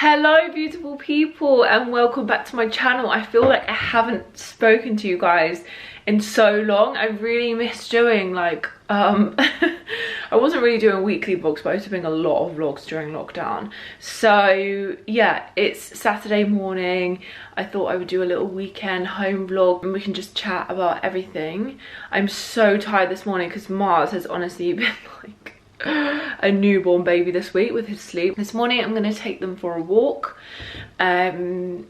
Hello beautiful people and welcome back to my channel. I feel like I haven't spoken to you guys in so long. I really miss doing like I wasn't really doing weekly vlogs, but I was doing a lot of vlogs during lockdown. So yeah, it's Saturday morning. I thought I would do a little weekend home vlog and we can just chat about everything. I'm so tired this morning because Mars has honestly been like a newborn baby this week with his sleep. This morning I'm going to take them for a walk and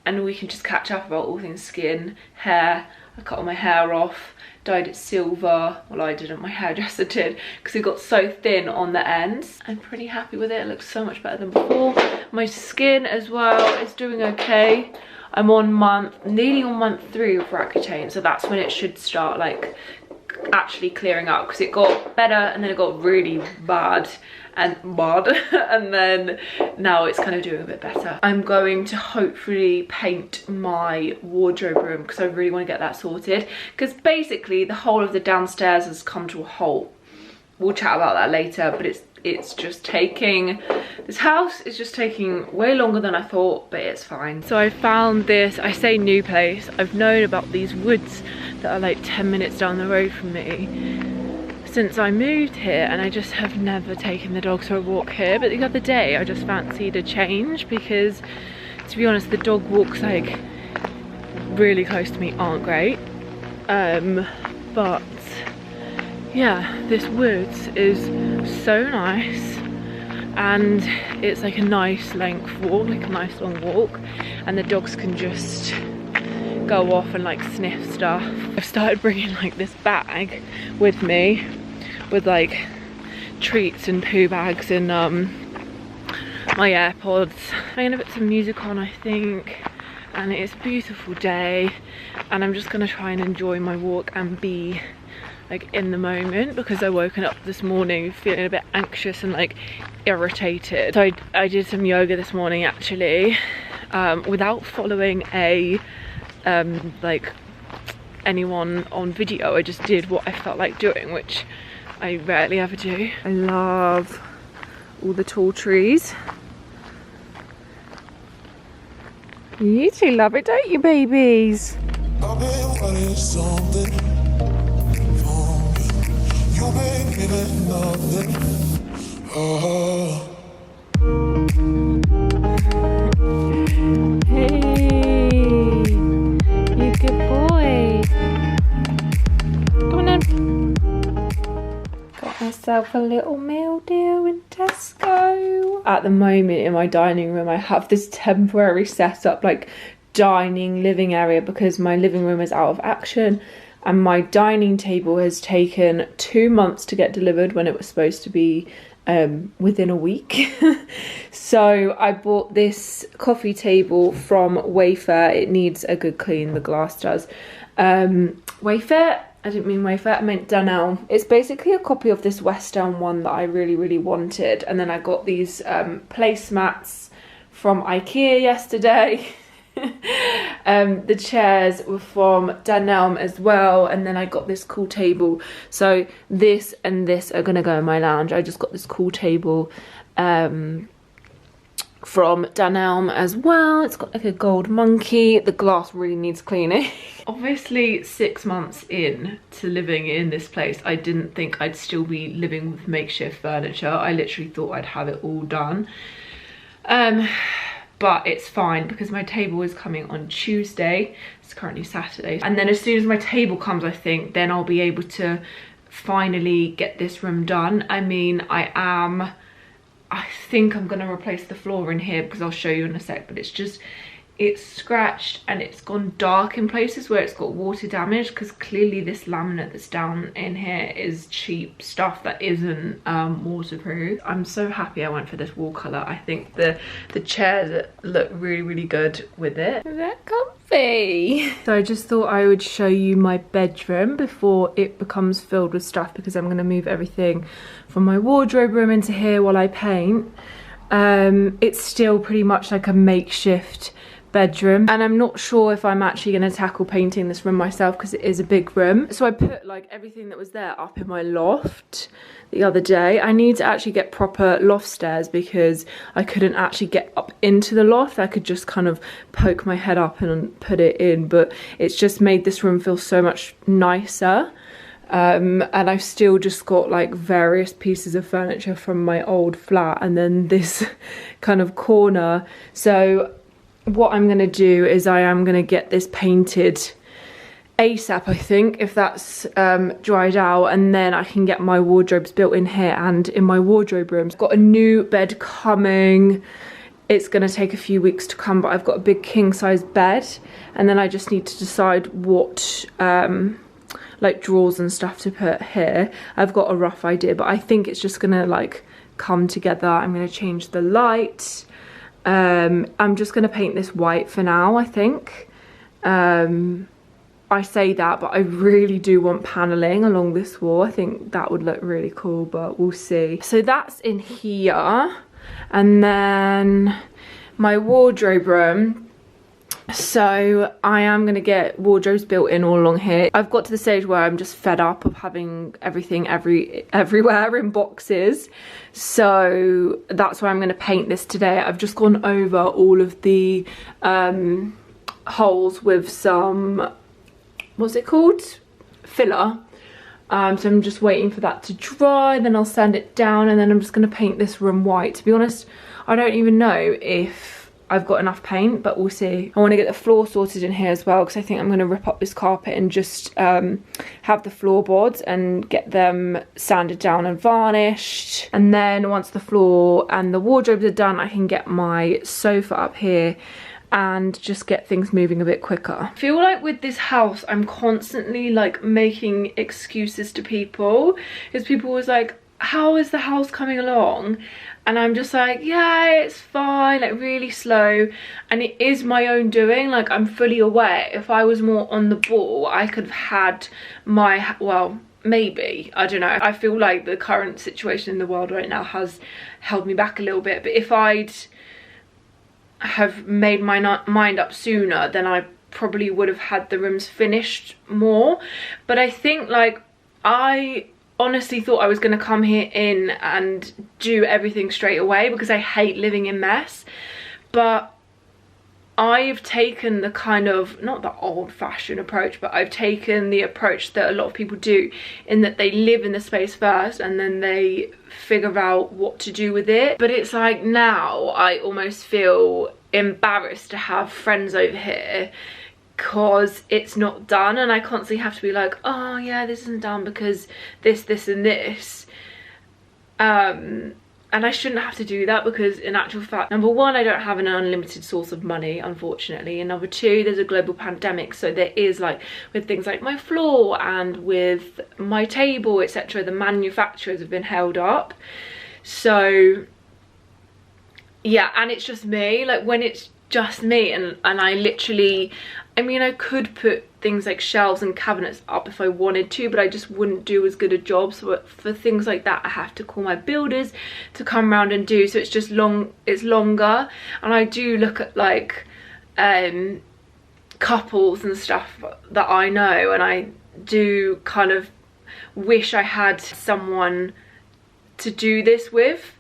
we can just catch up about all things skin, hair. I cut all my hair off, dyed it silver. Well, I didn't, my hairdresser did, because it got so thin on the ends. I'm pretty happy with it. It looks so much better than before. My skin as well is doing okay. I'm on nearly on month 3 of roaccutane, so that's when it should start like actually clearing up, because it got better and then it got really bad and then now it's kind of doing a bit better. I'm going to hopefully paint my wardrobe room because I really want to get that sorted, because basically the whole of the downstairs has come to a halt. We'll chat about that later, but it's just taking, this house is just taking way longer than I thought, but it's fine. So I found this, I say new place, I've known about these woods that are like 10 minutes down the road from me since I moved here, and I just have never taken the dogs for a walk here. But the other day I just fancied a change because, to be honest, the dog walks like really close to me aren't great. But yeah, this woods is so nice and it's like a nice length walk, like a nice long walk, and the dogs can just go off and like sniff stuff. I've started bringing like this bag with me with like treats and poo bags and my AirPods. I'm gonna put some music on, I think, and it's a beautiful day and I'm just gonna try and enjoy my walk and be like in the moment, because I woken up this morning feeling a bit anxious and like irritated. So I did some yoga this morning actually, without following a like anyone on video. I just did what I felt like doing, which I rarely ever do. I love all the tall trees. You two love it, don't you, babies? Myself a little meal deal in Tesco. At the moment in my dining room I have this temporary setup, like dining living area, because my living room is out of action and my dining table has taken 2 months to get delivered when it was supposed to be within a week. So I bought this coffee table from Wayfair. It needs a good clean, the glass does. Wayfair? I didn't mean Wayfair, I meant denim. It's basically a copy of this West Elm one that I really wanted, and then I got these placemats from IKEA yesterday. The chairs were from denim as well, and then I got this cool table. So this and this are gonna go in my lounge. I just got this cool table from denim as well. It's got like a gold monkey. The glass really needs cleaning. Obviously 6 months in to living in this place, I didn't think I'd still be living with makeshift furniture. I literally thought I'd have it all done. But it's fine because my table is coming on Tuesday. It's currently Saturday. And then as soon as my table comes, I think, then I'll be able to finally get this room done. I mean, I think I'm gonna replace the floor in here because I'll show you in a sec, but it's scratched and it's gone dark in places where it's got water damage, because clearly this laminate that's down in here is cheap stuff that isn't waterproof. I'm so happy I went for this wall colour. I think the chairs look really good with it. They're comfy. So I just thought I would show you my bedroom before it becomes filled with stuff, because I'm going to move everything from my wardrobe room into here while I paint. It's still pretty much like a makeshift bedroom, and I'm not sure if I'm actually going to tackle painting this room myself because it is a big room. So I put like everything that was there up in my loft the other day. I need to actually get proper loft stairs because I couldn't actually get up into the loft. I could just kind of poke my head up and put it in, but it's just made this room feel so much nicer. And I've still just got like various pieces of furniture from my old flat, and then this kind of corner. So what I'm going to do is I am going to get this painted ASAP, I think, if that's dried out, and then I can get my wardrobes built in here and in my wardrobe rooms. I've got a new bed coming. It's going to take a few weeks to come, but I've got a big king size bed, and then I just need to decide what like drawers and stuff to put here. I've got a rough idea, but I think it's just going to like come together. I'm going to change the light. I'm just going to paint this white for now, I think. I say that, but I really do want paneling along this wall. I think that would look really cool, but we'll see. So that's in here. And then my wardrobe room. So I am going to get wardrobes built in all along here. I've got to the stage where I'm just fed up of having everything everywhere in boxes. So that's why I'm going to paint this today. I've just gone over all of the holes with some, what's it called? Filler. So I'm just waiting for that to dry, then I'll sand it down, and then I'm just going to paint this room white. To be honest, I don't even know if I've got enough paint, but we'll see. I want to get the floor sorted in here as well, because I think I'm going to rip up this carpet and just have the floorboards and get them sanded down and varnished. And then once the floor and the wardrobes are done, I can get my sofa up here and just get things moving a bit quicker. I feel like with this house, I'm constantly like making excuses to people, because people was like, how is the house coming along? And I'm just like, yeah, it's fine, like really slow. And it is my own doing, like I'm fully aware. If I was more on the ball, I could have had my, well, maybe, I don't know. I feel like the current situation in the world right now has held me back a little bit. But if I'd have made my mind up sooner, then I probably would have had the rooms finished more. But I think like I honestly thought I was going to come here in and do everything straight away, because I hate living in mess. But I've taken the kind of, not the old-fashioned approach, but I've taken the approach that a lot of people do, in that they live in the space first and then they figure out what to do with it. But it's like now I almost feel embarrassed to have friends over here because it's not done, and I constantly have to be like, oh yeah, this isn't done because this and this, and I shouldn't have to do that, because in actual fact, number one, I don't have an unlimited source of money, unfortunately, and number two, there's a global pandemic. So there is, like with things like my floor and with my table, etc., the manufacturers have been held up. So yeah, and it's just me, like when it's just me, and I literally, I mean, I could put things like shelves and cabinets up if I wanted to, but I just wouldn't do as good a job. So for things like that, I have to call my builders to come around and do. So it's just it's longer. And I do look at like couples and stuff that I know, and I do kind of wish I had someone to do this with.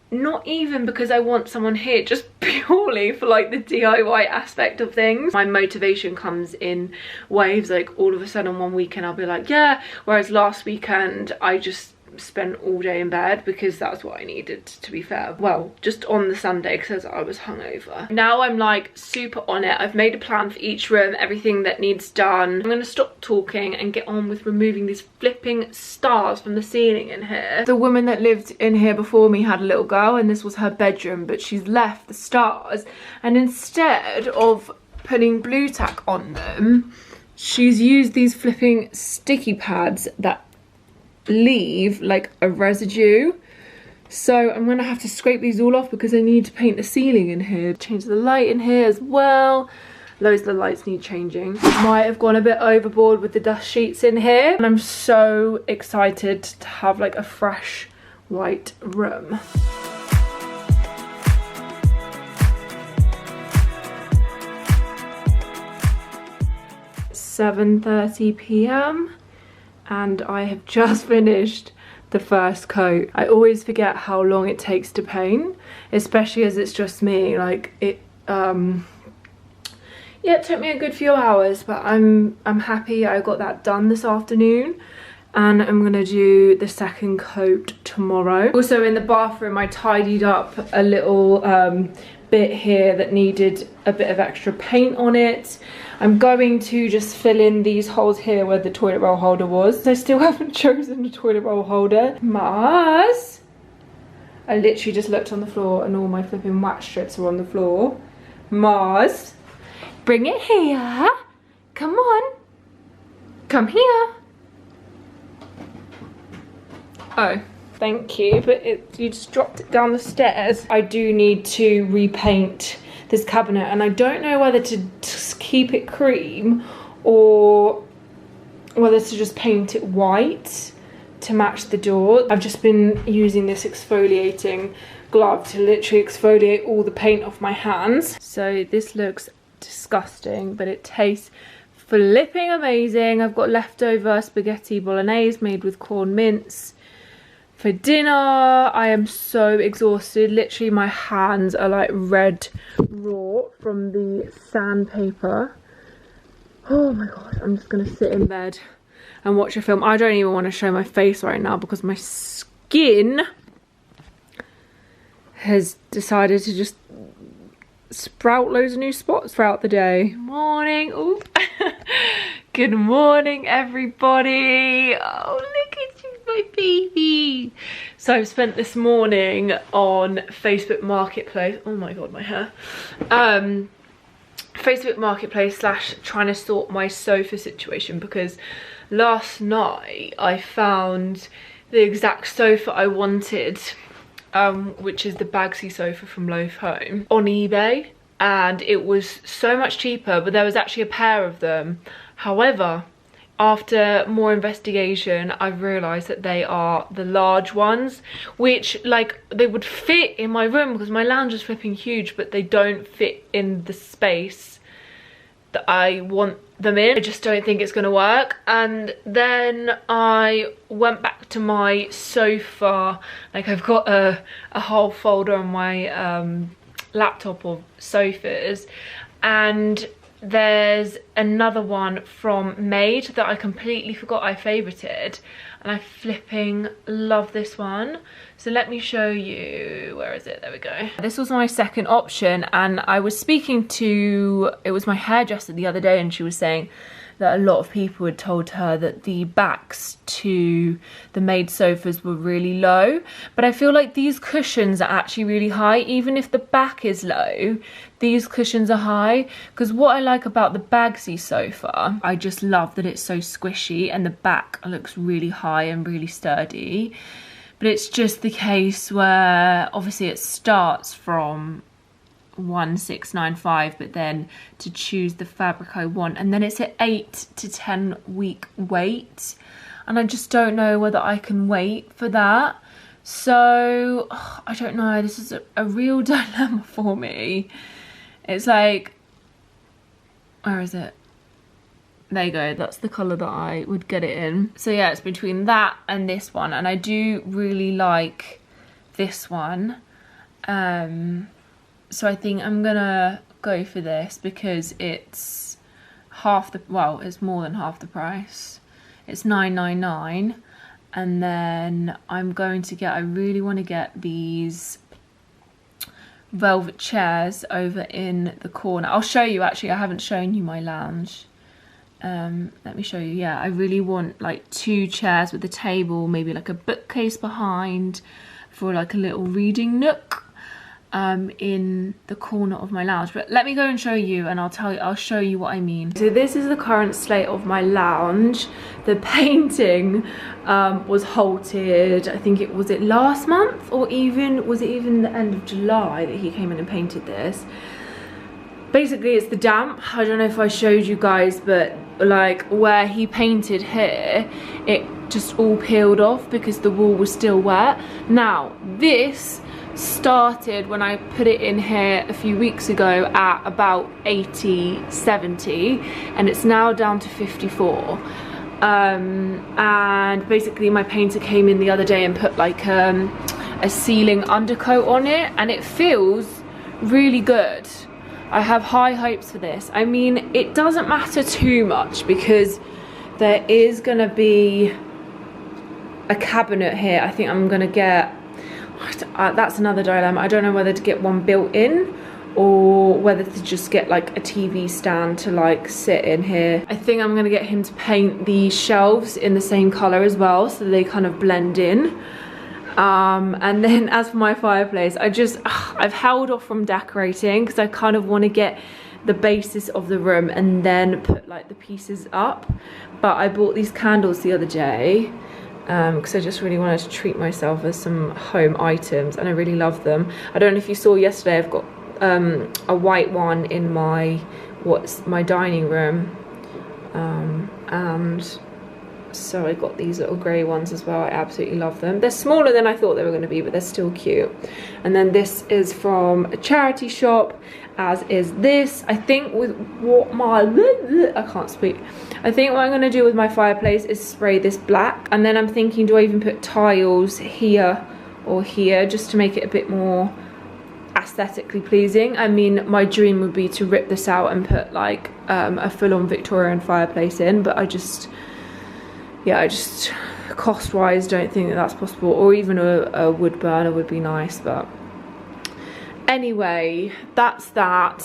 Not even because I want someone here, just purely for like the DIY aspect of things. My motivation comes in waves, like all of a sudden one weekend I'll be like, yeah, whereas last weekend I just spent all day in bed because that's what I needed, to be fair. Well, just on the Sunday because I was hungover. Now I'm like super on it. I've made a plan for each room, everything that needs done. I'm gonna stop talking and get on with removing these flipping stars from the ceiling in here. The woman that lived in here before me had a little girl, and this was her bedroom, but she's left the stars, and instead of putting blue tack on them, she's used these flipping sticky pads that leave like a residue. So I'm gonna have to scrape these all off because I need to paint the ceiling in here. Change the light in here as well. Loads of the lights need changing. Might have gone a bit overboard with the dust sheets in here, and I'm so excited to have like a fresh white room. 7:30 p.m. and I have just finished the first coat. I always forget how long it takes to paint, especially as it's just me. Like it yeah, it took me a good few hours, but I'm happy I got that done this afternoon, and I'm gonna do the second coat tomorrow. Also in the bathroom I tidied up a little bit here that needed a bit of extra paint on it. I'm going to just fill in these holes here where the toilet roll holder was. I still haven't chosen the toilet roll holder. Mars! I literally just looked on the floor and all my flipping wax strips are on the floor. Mars! Bring it here! Come on! Come here! Oh, thank you, but you just dropped it down the stairs. I do need to repaint this cabinet, and I don't know whether to just keep it cream or whether to just paint it white to match the door. I've just been using this exfoliating glove to literally exfoliate all the paint off my hands. So this looks disgusting, but it tastes flipping amazing. I've got leftover spaghetti bolognese made with corn mince for dinner. I am so exhausted. Literally my hands are like red raw from the sandpaper. Oh my god, I'm just gonna sit in bed and watch a film. I don't even want to show my face right now because my skin has decided to just sprout loads of new spots throughout the day. Morning. Ooh. Good morning everybody. Oh, look at you, my baby. So I've spent this morning on Facebook Marketplace. Oh my god, my hair. Facebook Marketplace / trying to sort my sofa situation, because last night I found the exact sofa I wanted, which is the Bagsy sofa from Loaf Home, on eBay, and it was so much cheaper, but there was actually a pair of them. However, after more investigation, I've realised that they are the large ones, which, like, they would fit in my room because my lounge is flipping huge, but they don't fit in the space that I want them in. I just don't think it's going to work. And then I went back to my sofa. Like, I've got a whole folder on my laptop of sofas, and there's another one from Made that I completely forgot I favorited, and I flipping love this one. So let me show you, where is it? There we go. This was my second option, and I was speaking to, it was my hairdresser the other day, and she was saying that a lot of people had told her that the backs to the Made sofas were really low, but I feel like these cushions are actually really high. Even if the back is low, these cushions are high, because what I like about the Bagsy sofa, I just love that it's so squishy and the back looks really high and really sturdy. But it's just the case where obviously it starts from 1695, but then to choose the fabric I want, and then it's an 8 to 10 week wait, and I just don't know whether I can wait for that. So I don't know, this is a real dilemma for me. It's like, where is it? There you go, that's the colour that I would get it in. So yeah, it's between that and this one, and I do really like this one. So I think I'm gonna go for this because it's half the, well, it's more than half the price. It's $9.99, and then I'm going to get, I really want to get these velvet chairs over in the corner. I'll show you, actually, I haven't shown you my lounge. Let me show you. Yeah, I really want like 2 chairs with a table, maybe like a bookcase behind for like a little reading nook in the corner of my lounge. But let me go and show you, and I'll show you what I mean. So this is the current state of my lounge. The painting was halted, I think was it last month, or was it even the end of July that he came in and painted this. Basically it's the damp. I don't know if I showed you guys, but like where he painted here, it just all peeled off because the wall was still wet. Now this started when I put it in here a few weeks ago at about 80-70, and it's now down to 54. And basically my painter came in the other day and put like a ceiling undercoat on it, and it feels really good. I have high hopes for this. I mean, it doesn't matter too much because there is gonna be a cabinet here. I think I'm gonna get, that's another dilemma. I don't know whether to get one built in or whether to just get like a TV stand to like sit in here. I think I'm gonna get him to paint the shelves in the same color as well, so they kind of blend in. And then as for my fireplace, I've held off from decorating because I kind of want to get the basis of the room and then put like the pieces up. But I bought these candles the other day because I just really wanted to treat myself with some home items, and I really love them. I don't know if you saw yesterday, I've got a white one in my dining room, and so I got these little grey ones as well. I absolutely love them. They're smaller than I thought they were going to be, but they're still cute. And then this is from a charity shop, as is this. I think with what I can't speak. I think what I'm going to do with my fireplace is spray this black, and then I'm thinking, do I even put tiles here or here just to make it a bit more aesthetically pleasing? I mean, my dream would be to rip this out and put like a full-on Victorian fireplace in, but I just cost-wise don't think that that's possible, or even a wood burner would be nice. But anyway, that's that.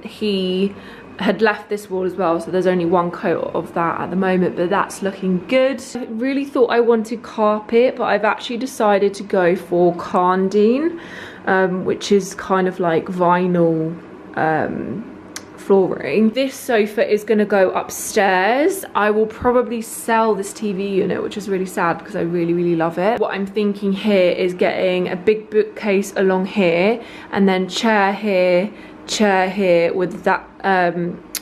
He had left this wall as well, so there's only one coat of that at the moment, but that's looking good. I really thought I wanted carpet, but I've actually decided to go for Candine, which is kind of like vinyl flooring. This sofa is going to go upstairs. I will probably sell this TV unit, which is really sad because I really love it. What I'm thinking here is getting a big bookcase along here, and then chair here with that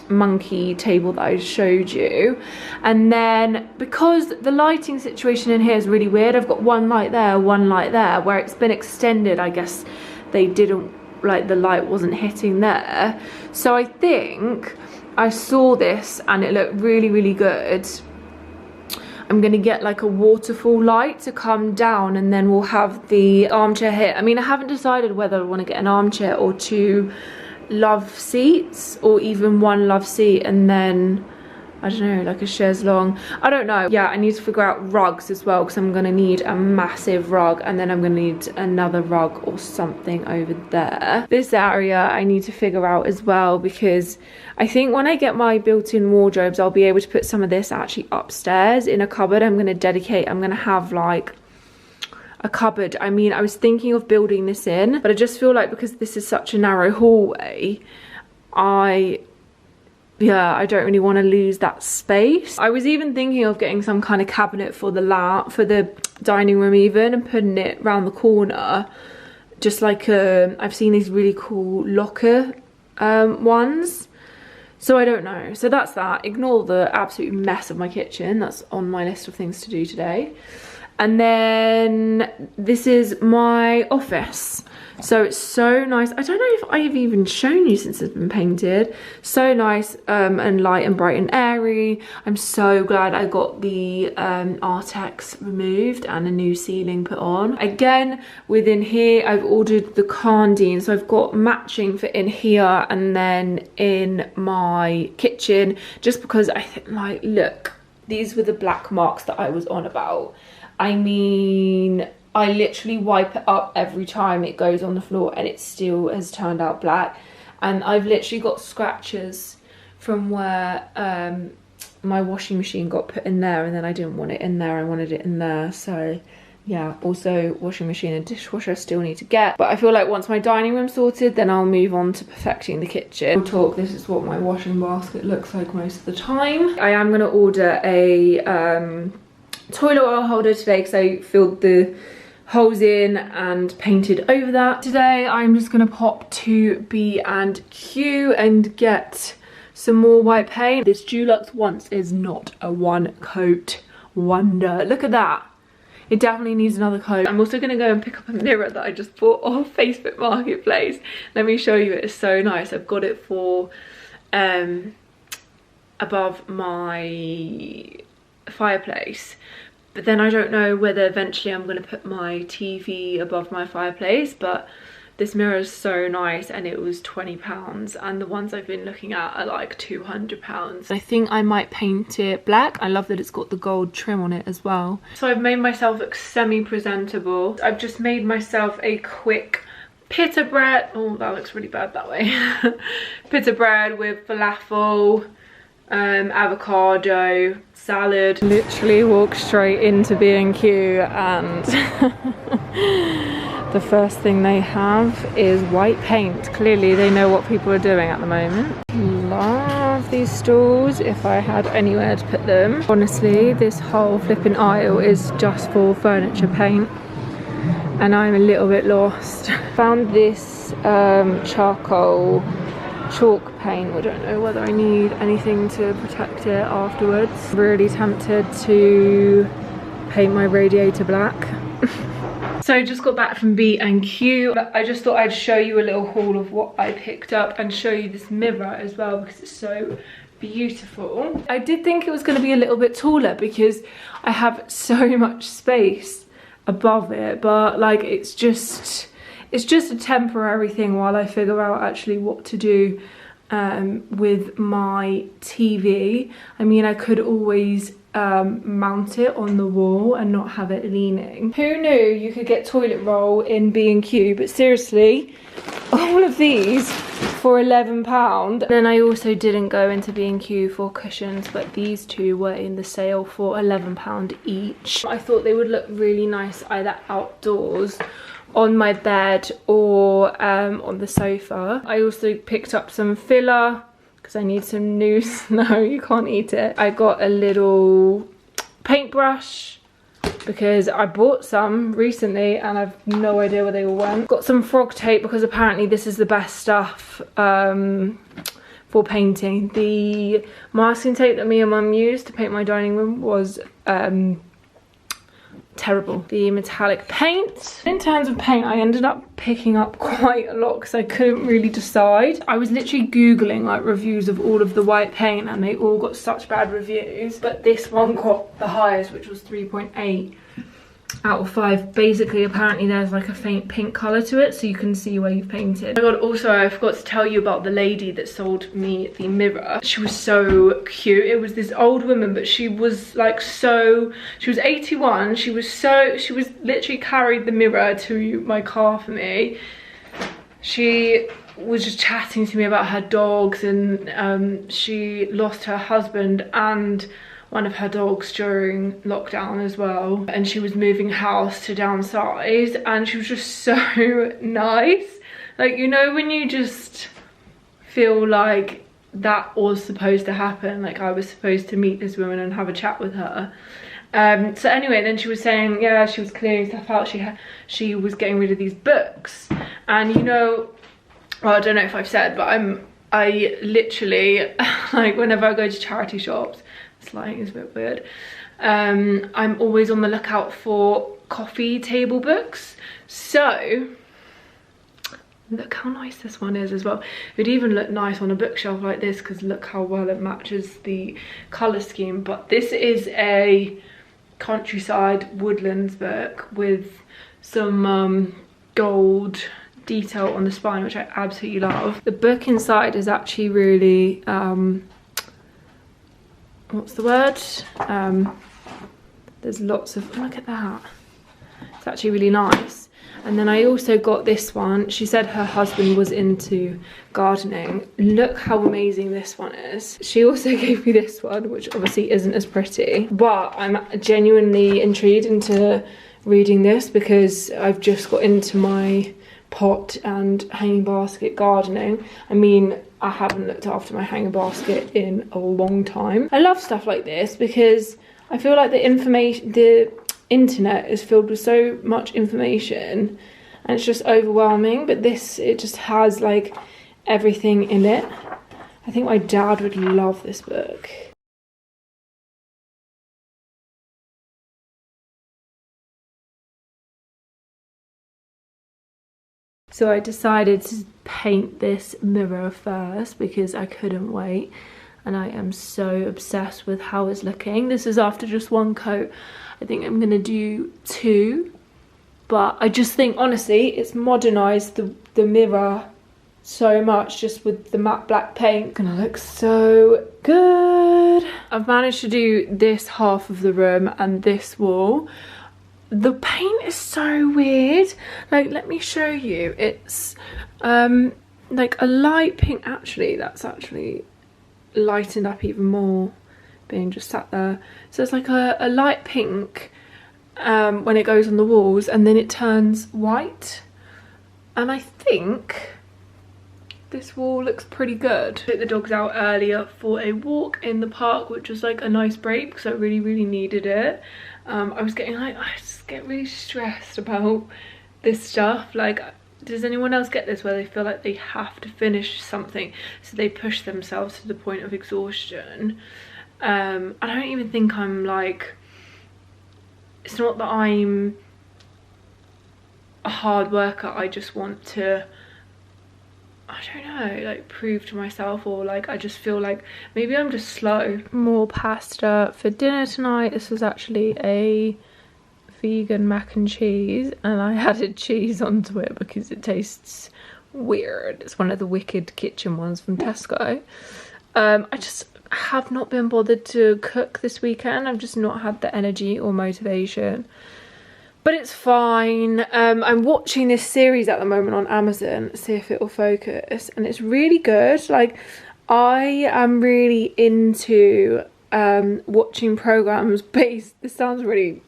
monki table that I showed you. And then because the lighting situation in here is really weird, I've got one light there, one light there, where it's been extended. I guess they didn't, like, the light wasn't hitting there. So I think I saw this and it looked really good. I'm gonna get like a waterfall light to come down, and then we'll have the armchair here. I mean, I haven't decided whether I want to get an armchair or 2 love seats, or even 1 love seat and then, I don't know, like a chaise longue. I don't know. Yeah, I need to figure out rugs as well, because I'm gonna need a massive rug, and then I'm gonna need another rug or something over there. This area I need to figure out as well, because I think when I get my built-in wardrobes, I'll be able to put some of this actually upstairs in a cupboard. I'm gonna have like a cupboard. I mean, I was thinking of building this in, but I just feel like because this is such a narrow hallway, I don't really want to lose that space. I was even thinking of getting some kind of cabinet for the dining room even, and putting it around the corner, just like I've seen these really cool locker ones. So I don't know. So that's that. Ignore the absolute mess of my kitchen. That's on my list of things to do today. And then this is my office. So it's so nice. I don't know if I've even shown you since it's been painted. So nice and light and bright and airy. I'm so glad I got the Artex removed and a new ceiling put on. Again, within here, I've ordered the Candine. So I've got matching for in here and then in my kitchen, just because I think, like, look, these were the black marks that I was on about. I mean, I literally wipe it up every time it goes on the floor and it still has turned out black. And I've literally got scratches from where my washing machine got put in there, and then I didn't want it in there, I wanted it in there. So yeah, also washing machine and dishwasher I still need to get. But I feel like once my dining room's sorted, then I'll move on to perfecting the kitchen. This is what my washing basket looks like most of the time. I am gonna order a toilet oil holder today because I filled the holes in and painted over that. Today I'm just gonna pop to B&Q and get some more white paint. This Dulux Once is not a one coat wonder. Look at that. It definitely needs another coat. I'm also going to go and pick up a mirror that I just bought off Facebook Marketplace. Let me show you, it's so nice. I've got it for above my fireplace. But then I don't know whether eventually I'm going to put my TV above my fireplace, but this mirror is so nice and it was £20 and the ones I've been looking at are like £200. I think I might paint it black. I love that it's got the gold trim on it as well. So I've made myself look semi-presentable. I've just made myself a quick pita bread. Oh, that looks really bad that way. Pita bread with falafel, avocado, salad. Literally walked straight into B&Q and the first thing they have is white paint. Clearly they know what people are doing at the moment. Love these stools if I had anywhere to put them. Honestly, this whole flipping aisle is just for furniture paint and I'm a little bit lost. Found this charcoal chalk paint. I don't know whether I need anything to protect it afterwards. Really tempted to paint my radiator black. So I just got back from B&Q. I just thought I'd show you a little haul of what I picked up and show you this mirror as well because it's so beautiful. I did think it was going to be a little bit taller because I have so much space above it, but like it's just a temporary thing while I figure out actually what to do with my TV. I mean, I could always mount it on the wall and not have it leaning. Who knew you could get toilet roll in B&Q? But seriously, all of these for £11. Then I also didn't go into B&Q for cushions, but these two were in the sale for £11 each. I thought they would look really nice either outdoors on my bed or on the sofa. I also picked up some filler because I need some new snow. You can't eat it. I got a little paintbrush because I bought some recently and I've no idea where they all went. Got some frog tape because apparently this is the best stuff for painting. The masking tape that me and mum used to paint my dining room was terrible. The metallic paint. In terms of paint, I ended up picking up quite a lot because I couldn't really decide. I was literally googling like reviews of all of the white paint and they all got such bad reviews, but this one got the highest, which was 3.8 out of 5. Basically, apparently there's like a faint pink colour to it so you can see where you've painted. Oh my god, also I forgot to tell you about the lady that sold me the mirror. She was so cute. It was this old woman, but she was like she was 81. She was literally carried the mirror to my car for me. She was just chatting to me about her dogs and she lost her husband and one of her dogs during lockdown as well, and she was moving house to downsize, and she was just so nice. Like, you know when you just feel like that was supposed to happen, like I was supposed to meet this woman and have a chat with her. So anyway, then she was saying, yeah, she was clearing stuff out. She was getting rid of these books, and you know, well, I don't know if I've said, but I literally like whenever I go to charity shops, slang is a bit weird, I'm always on the lookout for coffee table books. So look how nice this one is as well. It would even look nice on a bookshelf like this because look how well it matches the colour scheme. But this is a countryside woodlands book with some gold detail on the spine, which I absolutely love. The book inside is actually really what's the word? There's lots of, look at that. It's actually really nice. And then I also got this one. She said her husband was into gardening. Look how amazing this one is. She also gave me this one, which obviously isn't as pretty, but I'm genuinely intrigued into reading this because I've just got into my pot and hanging basket gardening. I mean, I haven't looked after my hanging basket in a long time. I love stuff like this because I feel like the internet is filled with so much information and it's just overwhelming, but this, it just has like everything in it. I think my dad would love this book. So I decided to paint this mirror first because I couldn't wait, and I am so obsessed with how it's looking. This is after just one coat. I think I'm gonna do 2, but I just think honestly it's modernized the mirror so much just with the matte black paint. It's gonna look so good. I've managed to do this half of the room and this wall. The paint is so weird. Like, let me show you. It's like a light pink. Actually, that's actually lightened up even more being just sat there. So it's like a light pink when it goes on the walls, and then it turns white. And I think this wall looks pretty good. I took the dogs out earlier for a walk in the park, which was like a nice break because I really needed it. I was getting like, I just get really stressed about this stuff. Like, does anyone else get this where they feel like they have to finish something, so they push themselves to the point of exhaustion? I don't even think I'm like, it's not that I'm a hard worker, I just want to, I don't know, like prove to myself, or like I just feel like maybe I'm just slow. More pasta for dinner tonight. This was actually a vegan mac and cheese, and I added cheese onto it because it tastes weird. It's one of the Wicked Kitchen ones from Tesco. I just have not been bothered to cook this weekend. I've just not had the energy or motivation. But it's fine. I'm watching this series at the moment on Amazon, see if it will focus, and it's really good. Like, I am really into watching programs based, this sounds really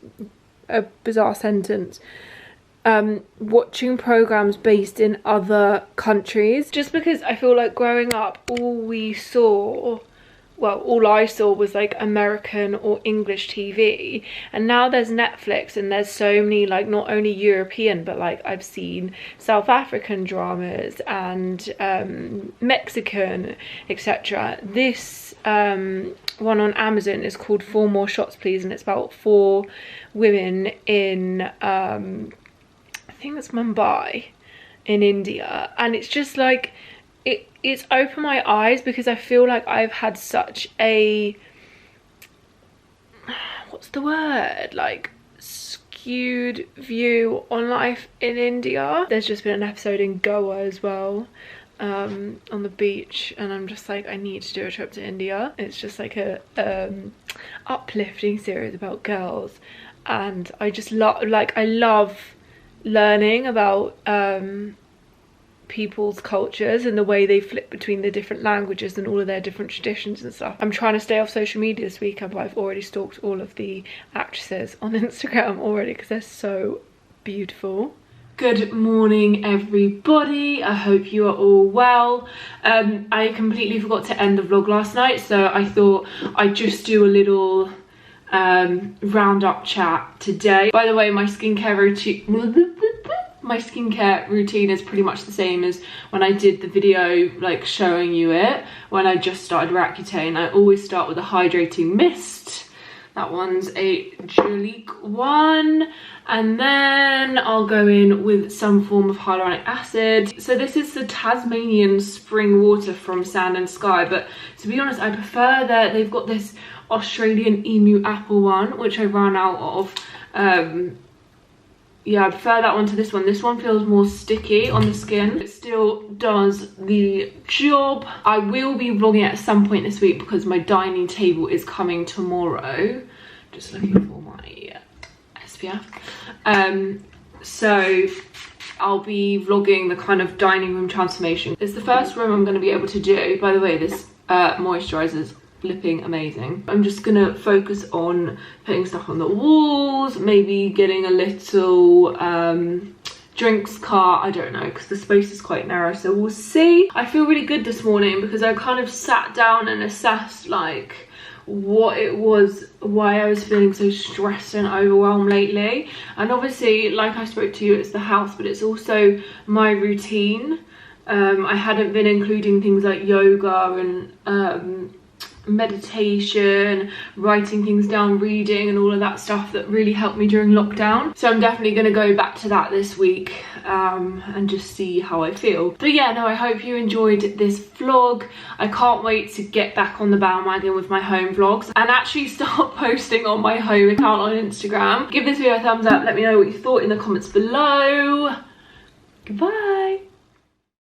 a bizarre sentence, watching programs based in other countries, just because I feel like growing up all I saw was like American or English TV, and now there's Netflix and there's so many, like, not only European, but like I've seen South African dramas and Mexican, etc. This one on Amazon is called 4 More Shots Please, and it's about 4 women in I think it's Mumbai in India, and it's just like it's opened my eyes because I feel like I've had such a, what's the word, like skewed view on life in India. There's just been an episode in Goa as well, on the beach, and I'm just like, I need to do a trip to India. It's just like a uplifting series about girls, and I just I love learning about people's cultures and the way they flip between the different languages and all of their different traditions and stuff. I'm trying to stay off social media this weekend, but I've already stalked all of the actresses on Instagram already because they're so beautiful. Good morning everybody, I hope you are all well. I completely forgot to end the vlog last night, so I thought I'd just do a little roundup chat today. By the way, my skincare routine is pretty much the same as when I did the video like showing you it when I just started roaccutane. I always start with a hydrating mist. That one's a jurlique one, and then I'll go in with some form of hyaluronic acid. So this is the Tasmanian spring water from Sand and Sky, but to be honest I prefer that they've got this Australian emu apple one, which I ran out of. Yeah, I prefer that one to this one. This one feels more sticky on the skin. It still does the job. I will be vlogging at some point this week because my dining table is coming tomorrow. Just looking for my SPF. So I'll be vlogging the kind of dining room transformation. It's the first room I'm going to be able to do. By the way, this moisturiser's flipping amazing. I'm just gonna focus on putting stuff on the walls, maybe getting a little drinks cart, I don't know, because the space is quite narrow, so we'll see. I feel really good this morning because I kind of sat down and assessed like what it was, why I was feeling so stressed and overwhelmed lately. And obviously, like I spoke to you, it's the house, but it's also my routine. I hadn't been including things like yoga and meditation, writing things down, reading and all of that stuff that really helped me during lockdown. So I'm definitely going to go back to that this week and just see how I feel. But yeah, no, I hope you enjoyed this vlog. I can't wait to get back on the bandwagon with my home vlogs and actually start posting on my home account on Instagram. Give this video a thumbs up, let me know what you thought in the comments below. Goodbye.